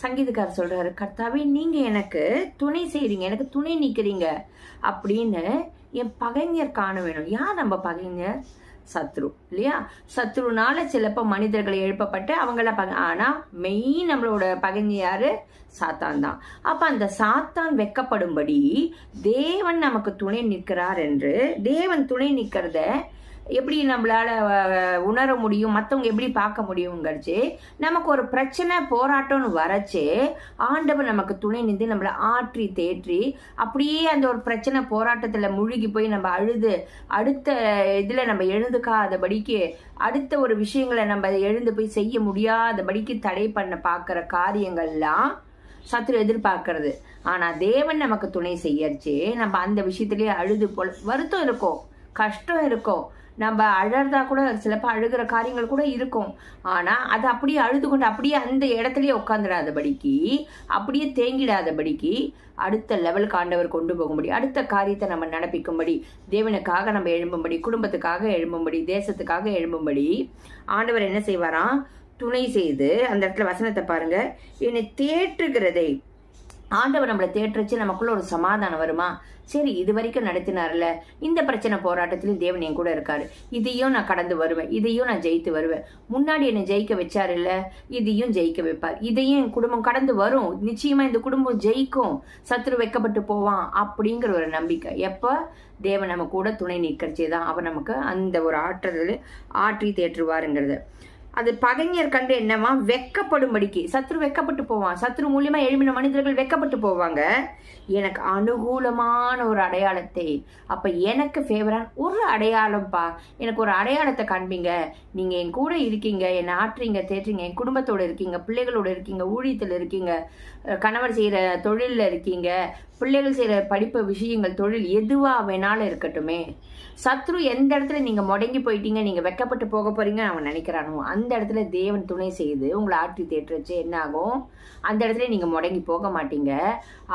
சங்கீதக்காரர் சொல்றாரு, கர்த்தாவே நீங்க எனக்கு துணை செய்றீங்க, எனக்கு துணை நிக்கிறீங்க அப்படின்னு என் பகைஞர் காண வேணும். யார் நம்ம பகைஞர்? சத்ரு இல்லையா? சத்ருனால சிலப்ப மனிதர்களை எழுப்பப்பட்டு அவங்கள ஆனா மெயின் நம்மளோட பகைஞர் யாரு? சாத்தான் தான். அப்ப அந்த சாத்தான் வெட்கப்படும்படி தேவன் நமக்கு துணை நிற்கிறார் என்று, தேவன் துணை நிற்கிறத எப்படி நம்மளால உணர முடியும், மற்றவங்க எப்படி பார்க்க முடியுங்கிறச்சு, நமக்கு ஒரு பிரச்சனை போராட்டம்னு வரச்சு ஆண்டவர் நமக்கு துணை நின்று நம்மளை ஆற்றி தேற்றி அப்படியே அந்த ஒரு பிரச்சனை போராட்டத்தில் முழுகி போய் நம்ம அழுது அடுத்த இதில் நம்ம எழுந்துக்காதபடிக்கு, அடுத்த ஒரு விஷயங்களை நம்ம எழுந்து போய் செய்ய முடியாதபடிக்கு தடை பண்ண பார்க்குற காரியங்கள்லாம் சத்ரு எதிர்பார்க்கறது. ஆனால் தேவன் நமக்கு துணை செய்யறச்சு நம்ம அந்த விஷயத்திலேயே அழுது போல வருத்தம் இருக்கும், கஷ்டம் இருக்கும், நம்ம அழறதா கூட சிலப்ப அழுகிற காரியங்கள் கூட இருக்கும். ஆனால் அது அப்படியே அழுது கொண்டு அப்படியே அந்த இடத்துலயே உட்காந்துடாதபடிக்கு, அப்படியே தேங்கிடாதபடிக்கு அடுத்த லெவலுக்கு ஆண்டவர் கொண்டு போகும்படி, அடுத்த காரியத்தை நம்ம நடப்பிக்கும்படி, தேவனுக்காக நம்ம எழும்பும்படி, குடும்பத்துக்காக எழும்பும்படி, தேசத்துக்காக எழும்பும்படி ஆண்டவர் என்ன செய்வாராம்? துணை செய்து. அந்த இடத்துல வசனத்தை பாருங்க, என்னை தேற்றுகிறதை. ஆண்டவர் நம்மளை தேற்றுச்சு நமக்குள்ள ஒரு சமாதானம் வருமா? சரி, இது வரைக்கும் நடத்தினார்ல, இந்த பிரச்சனை போராட்டத்திலும் தேவன் என் கூட இருக்காரு, இதையும் நான் கடந்து வருவேன், இதையும் நான் ஜெயித்து வருவேன், முன்னாடி என்னை ஜெயிக்க வச்சாரு இல்ல, இதையும் ஜெயிக்க வைப்பார், இதையும் என் குடும்பம் கடந்து வரும், நிச்சயமா இந்த குடும்பம் ஜெயிக்கும், சத்ரு வைக்கப்பட்டு போவான் அப்படிங்கிற ஒரு நம்பிக்கை. எப்ப தேவன் நம்ம கூட துணை நிற்கிறச்சேதான் அவர் நமக்கு அந்த ஒரு ஆற்றல் ஆற்றி தேற்றுவாருங்கிறது. அது பகைஞர் கண்டு என்னவா? வெக்கப்படும்படிக்கு. சத்ரு வெக்கப்பட்டு போவான், சத்ரு மூலியமா எழுப்பின மனிதர்கள் வெக்கப்பட்டு போவாங்க. எனக்கு அனுகூலமான ஒரு அடையாளத்தை, அப்ப எனக்கு ஃபேவரான ஒரு அடையாளம்ப்பா, எனக்கு ஒரு அடையாளத்தை காண்பீங்க, நீங்க என் கூட இருக்கீங்க, என்னை ஆற்றுறீங்க தேற்றுறீங்க, என் குடும்பத்தோட இருக்கீங்க, பிள்ளைகளோட இருக்கீங்க, ஊழியத்தில் இருக்கீங்க, கணவர் செய்யற தொழில்ல இருக்கீங்க, பிள்ளைகள் செய்யற படிப்பு விஷயங்கள் தொழில் எதுவா வேணாலும் இருக்கட்டுமே, சத்ரு எந்த இடத்துல நீங்க முடங்கி போயிட்டீங்க, நீங்க வெக்கப்பட்டு போக போறீங்க அவன் நினைக்கிறானோ அந்த இடத்துல தேவன் துணை செய்து உங்களை ஆற்றி தேற்றுச்சு என்ன ஆகும்? அந்த இடத்துல நீங்க முடங்கி போக மாட்டீங்க.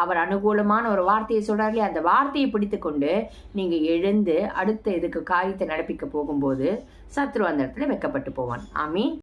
அவர் அனுகூலமான ஒரு வார்த்தையை சொல்றாரு, அந்த வார்த்தையை பிடித்து கொண்டு நீங்க எழுந்து அடுத்த இதுக்கு காரியத்தை நடப்பிக்க போகும்போது சத்ரு அந்த இடத்துல வெக்கப்பட்டு போவான். ஆமீன்.